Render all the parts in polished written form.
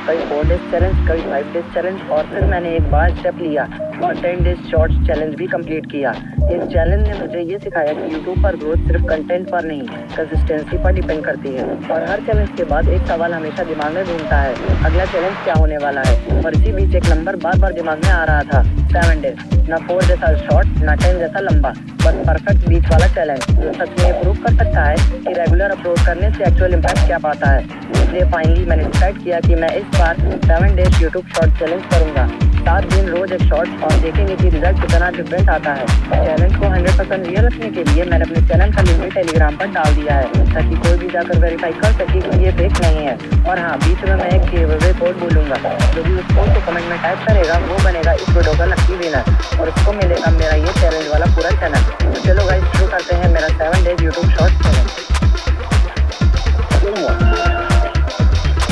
कभी 4 days challenge, कभी 5 days challenge और फिर मैंने एक बड़ा स्टेप लिया और 10 डेज शॉर्ट्स चैलेंज भी कंप्लीट किया। इस चैलेंज ने मुझे ये सिखाया कि यूट्यूब पर ग्रोथ सिर्फ कंटेंट पर नहीं, कंसिस्टेंसी पर डिपेंड करती है। और हर चैलेंज के बाद एक सवाल हमेशा दिमाग में घूमता है, अगला चैलेंज क्या होने वाला है। और इसी बीच एक नंबर बार बार दिमाग में आ रहा था, 7 डेज। ना 4 जैसा शॉर्ट, ना 10 जैसा लंबा, बस परफेक्ट बीच वाला चैलेंज जो सच में प्रूव कर सकता है कि रेगुलर अपलोड करने से एक्चुअल इम्पैक्ट क्या पाता है। इसलिए फाइनली मैंने डिसाइड किया कि मैं इस बार 7 डेज यूट्यूब शॉर्ट चैलेंज करूंगा। 7 दिन रोज एक शॉर्ट और देखेंगे कि रिजल्ट कितना डिफरेंट आता है। चैलेंज को 100% रियल रखने के लिए मैंने अपने चैनल का लिंक भी टेलीग्राम पर डाल दिया है ताकि कोई भी जाकर वेरीफाई कर सके कि ये फेक नहीं है। और हाँ, बीच में मैं एक गिवअवे कोड बोलूंगा, जो भी उस कोड को कमेंट में टाइप करेगा वो बनेगा इस वीडियो का लकी विनर और उसको मिलेगा मेरा ये चैलेंज वाला पूरा चैनल। तो चलो गाइस, शुरू करते हैं मेरा 7 डेज यूट्यूब शॉर्ट चैलेंज।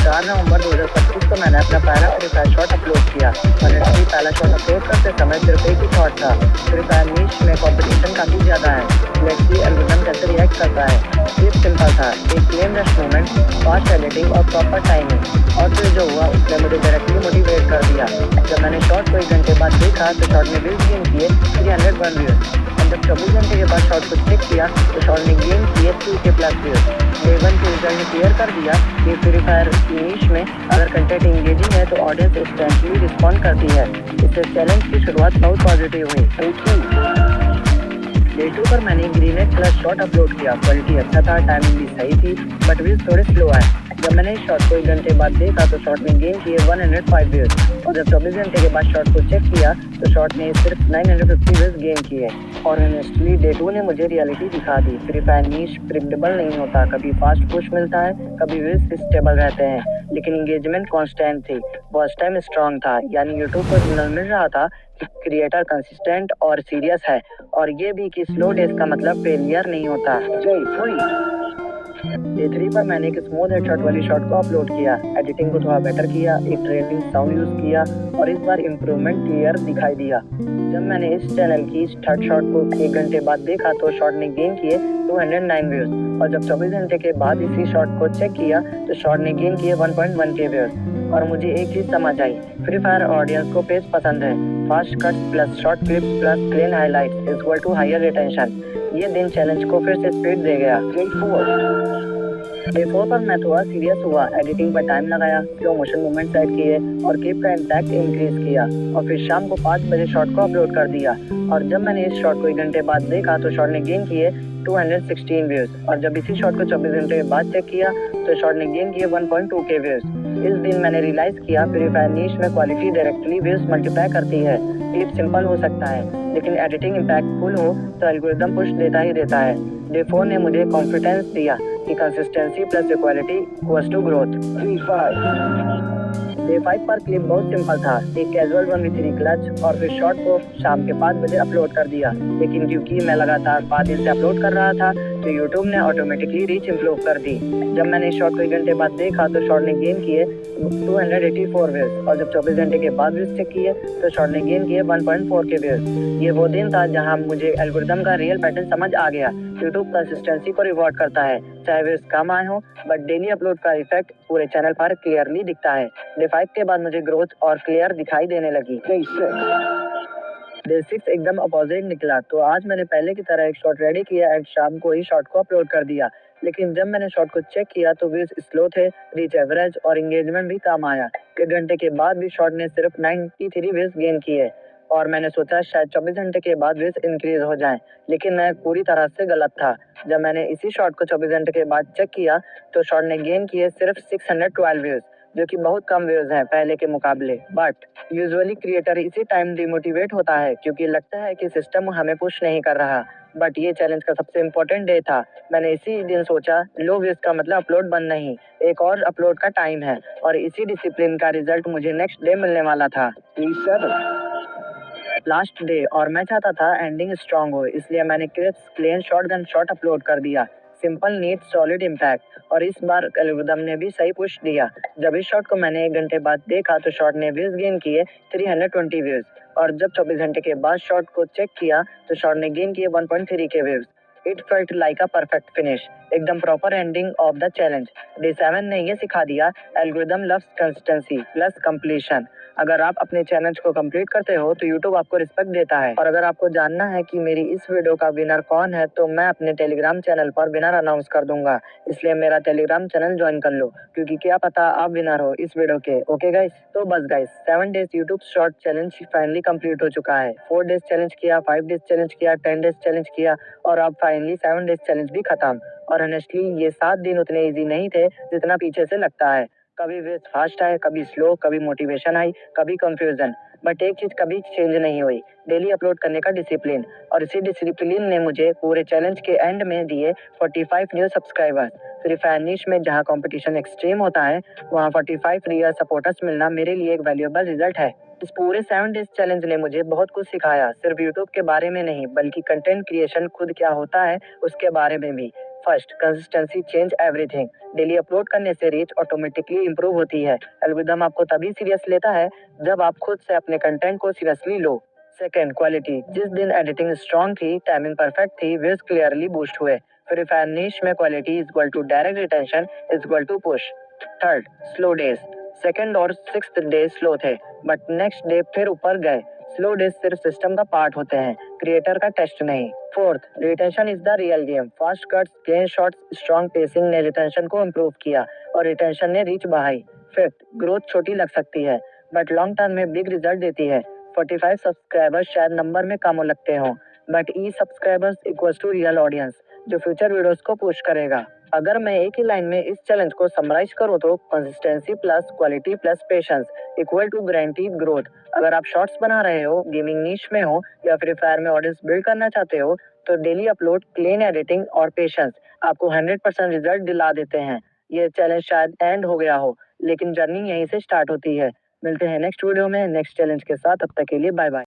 4 नवंबर 2025 को मैंने अपना पहला फ्री फायर शॉट अपलोड किया। ऑनेस्टली पहला शॉट अपलोड करते समय सिर्फ एक ही शॉट था। फ्री फायर नीश में कंपटीशन काफ़ी ज़्यादा है, लेट्स सी एल्गोरिथम कैसे रिएक्ट करता है। सिर्फ सिंपल था, एक clean rush movement, fast editing और प्रॉपर टाइमिंग। और फिर जो हुआ उसने मुझे डायरेक्टली मोटिवेट कर दिया। जब मैंने शॉट को 1 घंटे बाद देखा तो शॉट ने व्यूज गेन किए 301 व्यूज। और जब 24 घंटे के बाद शॉट को चेक किया तो शॉट ने गेन किए 2K+ व्यूज। डे 1 के रिजल्ट ने क्लियर कर दिया कि फ्री फायर नीश में अगर कंटेंट इंगेजिंग है तो ऑडियंस इंस्टेंटली रिस्पॉन्ड करती है। इससे चैलेंज की शुरुआत बहुत पॉजिटिव हुई। डे 2 पर मैंने ग्रीनेट प्लस शॉट अपलोड किया। क्वालिटी अच्छा था, टाइमिंग भी सही थी, बट व्यूज थोड़े स्लो आए। जब मैंने इस शॉट को 1 घंटे बाद देखा तो शॉट ने गेन किए 105 व्यूज। और जब 24 घंटे के बाद शॉट को चेक किया तो शॉट ने सिर्फ 950 व्यूज गेन किए। और ऑनेस्टली डे 2 ने मुझे रियलिटी दिखा दी, फ्री फायर नीश प्रेडिक्टेबल नहीं होता। कभी फास्ट पुश मिलता है, कभी व्यूज स्टेबल रहते हैं, लेकिन एंगेजमेंट कांस्टेंट थी, वॉच टाइम स्ट्रॉन्ग था। यानी यूट्यूब पर सिग्नल मिल रहा था कि क्रिएटर कंसिस्टेंट और सीरियस है, और ये भी कि स्लो डेज का मतलब फेलियर नहीं होता। डे 3 पर मैंने एक स्मूथ हेडशॉट वाली शॉट को अपलोड किया। एडिटिंग को थोड़ा बेटर किया, एक ट्रेंडिंग साउंड यूज किया और इस बार इम्प्रूवमेंट क्लियर दिखाई दिया। जब मैंने इस चैनल की इस थर्ड शॉट को 1 घंटे बाद देखा तो शॉट ने गेन किए 209 व्यूज। और जब 24 घंटे के बाद इसी शॉट को चेक किया तो शॉट ने गेन किए 1.1K व्यूज। और मुझे एक चीज समझ आई, फ्री फायर ऑडियंस को पेस पसंद है। Fast cuts plus short clips plus clean highlights equal to higher retention. ये दिन चैलेंज को फिर से स्पीड दे गया। डे 4 पर मैं थोड़ा सीरियस हुआ, एडिटिंग पर टाइम लगाया, स्लो मोशन मूवमेंट ऐड किए और क्लिप का इम्पैक्ट इंक्रीज किया। और फिर शाम को 5 बजे शॉट को अपलोड कर दिया। और जब मैंने इस शॉट को 1 घंटे बाद देखा तो शॉट ने गेन किए 216 व्यूज। और जब इसी शॉट को 24 घंटे बाद चेक किया तो शॉट ने गेन किए 1.2K व्यूज। इस दिन मैंने रियलाइज किया फ्री फायर नीश में क्वालिटी डायरेक्टली व्यूज मल्टीप्लाई करती है। क्लिप सिंपल हो सकता है, लेकिन एडिटिंग इम्पैक्टफुल हो तो एल्गोरिथम पुश देता ही देता है। डे 4 ने मुझे कॉन्फिडेंस दिया कि consistency plus equality equals to growth. Day 5 पर क्लिप बहुत सिंपल था, एक कैजुअल 1v3 क्लच और फिर शॉट को शाम के 5 बजे अपलोड कर दिया। लेकिन क्योंकि मैं लगातार 5 दिन से अपलोड कर रहा था तो यूट्यूब ने ऑटोमेटिकली रीच इम्प्रूव कर दी। जब मैंने इस शॉट को 1 घंटे बाद देखा तो शॉट ने गेन किए 284 व्यूज। और जब 24 घंटे के बाद व्यूज चेक किए तो शॉट ने गेन किए 1.4K व्यूज। ये वो दिन था जहां मुझे एल्गोरिथम का रियल पैटर्न समझ आ गया। यूट्यूब कंसिस्टेंसी को रिवॉर्ड करता है, चाहे व्यूज कम आए हो, बट डेली अपलोड का इफेक्ट पूरे चैनल पर क्लियरली दिखता है। डे 5 के बाद मुझे ग्रोथ और क्लियर दिखाई देने लगी। डे 6 एकदम अपोजिट निकला, तो आज मैंने पहले की तरह एक शॉट रेडी किया एंड शाम को ही शॉट को अपलोड कर दिया। लेकिन जब मैंने शॉट को चेक किया तो व्यूज स्लो थे, रीच एवरेज और एंगेजमेंट भी कम आया। 1 घंटे के बाद भी शॉट ने सिर्फ 93 व्यूज गेन किए और मैंने सोचा शायद 24 घंटे के बाद व्यूज इंक्रीज हो जाएं, लेकिन मैं पूरी तरह से गलत था। जब मैंने इसी शॉट को 24 घंटे के बाद चेक किया तो शॉट ने गेन किए सिर्फ 612 व्यूज, जो कि बहुत कम व्यूज हैं पहले के मुकाबले। बट यूजुअली क्रिएटर इसी टाइम डिमोटिवेट होता है क्योंकि लगता है कि सिस्टम हमें पुश नहीं कर रहा। बट ये चैलेंज का सबसे इम्पोर्टेंट डे था। मैंने इसी दिन सोचा लो व्यूज का मतलब अपलोड बंद नहीं, एक और अपलोड का टाइम है। और इसी डिसिप्लिन का रिजल्ट मुझे नेक्स्ट डे मिलने वाला था, लास्ट डे, और मैं चाहता था एंडिंग स्ट्रांग हो, इसलिए मैंने clips clean shot gun shot upload कर दिया। Simple neat solid impact. और इस बार एल्गोरिथम ने भी सही पुश दिया। जब इस शॉट को मैंने 1 घंटे बाद देखा तो शॉट ने व्यूज गेन किए 320 व्यूज। और जब 24 घंटे के बाद शॉट को चेक किया तो शॉट ने गेन किए 1.3K views. It felt like a perfect finish. एकदम proper ending of the challenge. Day 7 ने ये सिखा दिया, algorithm loves consistency plus completion. अगर आप अपने चैलेंज को कंप्लीट करते हो तो यूट्यूब आपको रिस्पेक्ट देता है। और अगर आपको जानना है कि मेरी इस वीडियो का विनर कौन है तो मैं अपने टेलीग्राम चैनल पर विनर अनाउंस कर दूंगा, इसलिए मेरा टेलीग्राम चैनल ज्वाइन कर लो, क्योंकि क्या पता आप विनर हो इस वीडियो के। ओके गाइस, तो बस guys 7 days YouTube short challenge finally complete हो चुका है। 4 डेज चैलेंज किया, 5 डेज चैलेंज किया, 10 डेज चैलेंज किया और अब फाइनली 7 डेज चैलेंज भी खत्म। और ऑनेस्टली ये 7 दिन उतने ईजी नहीं थे जितना पीछे से लगता है। कभी वेज फास्ट आए, कभी स्लो, कभी मोटिवेशन आई, कभी कंफ्यूजन, बट एक चीज कभी चेंज नहीं हुई, डेली अपलोड करने का डिसिप्लिन। और इसी डिसिप्लिन ने मुझे पूरे चैलेंज के एंड में दिए 45 new subscribers. Free Fire niche में जहां कंपटीशन एक्सट्रीम होता है, वहां 45 रियल सपोर्टर्स मिलना मेरे लिए एक वैल्यूएबल रिजल्ट है। इस पूरे 7 डेज चैलेंज ने मुझे बहुत कुछ सिखाया, सिर्फ यूट्यूब के बारे में नहीं बल्कि कंटेंट क्रिएशन खुद क्या होता है उसके बारे में भी। First, consistency change everything. Daily upload करने से रीच ऑटोमेटिकली इंप्रूव होती है। एल्गोरिदम आपको तभी सीरियस लेता है जब आप खुद से अपने कंटेंट को सीरियसली लो। Second, quality. जिस दिन एडिटिंग स्ट्रॉन्ग थी, टाइमिंग परफेक्ट थी, व्यूज क्लियरली बूस्ट हुए। फ्री फायर नीश में quality is equal to direct retention is equal to push. Third, slow days. Second और 6th डे स्लो थे, but next day फिर ऊपर गए। स्लो डेज सिर्फ सिस्टम का पार्ट होते हैं, क्रिएटर का टेस्ट नहीं। Fourth, retention is the real game. Fast cuts, clean shots, strong pacing ने रिटेंशन को इम्प्रूव किया और रिटेंशन ने रीच बढ़ाई। फिफ्थ, ग्रोथ छोटी लग सकती है बट लॉन्ग टर्म में बिग रिजल्ट देती है। 45 सब्सक्राइबर्स शायद नंबर में कम लगते हो, बट ई subscribers equals to real audience जो फ्यूचर वीडियोस को पुश करेगा। अगर मैं एक ही लाइन में इस चैलेंज को समराइज करूं तो consistency plus quality plus patience equal to guaranteed growth. अगर आप शॉर्ट्स बना रहे हो, गेमिंग नीश में हो या फ्री फायर में ऑडियंस बिल्ड करना चाहते हो तो डेली अपलोड, क्लीन एडिटिंग और पेशेंस आपको 100% रिजल्ट दिला देते हैं। ये चैलेंज शायद एंड हो गया हो, लेकिन जर्नी यहीं से स्टार्ट होती है। मिलते हैं नेक्स्ट वीडियो में नेक्स्ट चैलेंज के साथ, तब तक के लिए बाय बाय।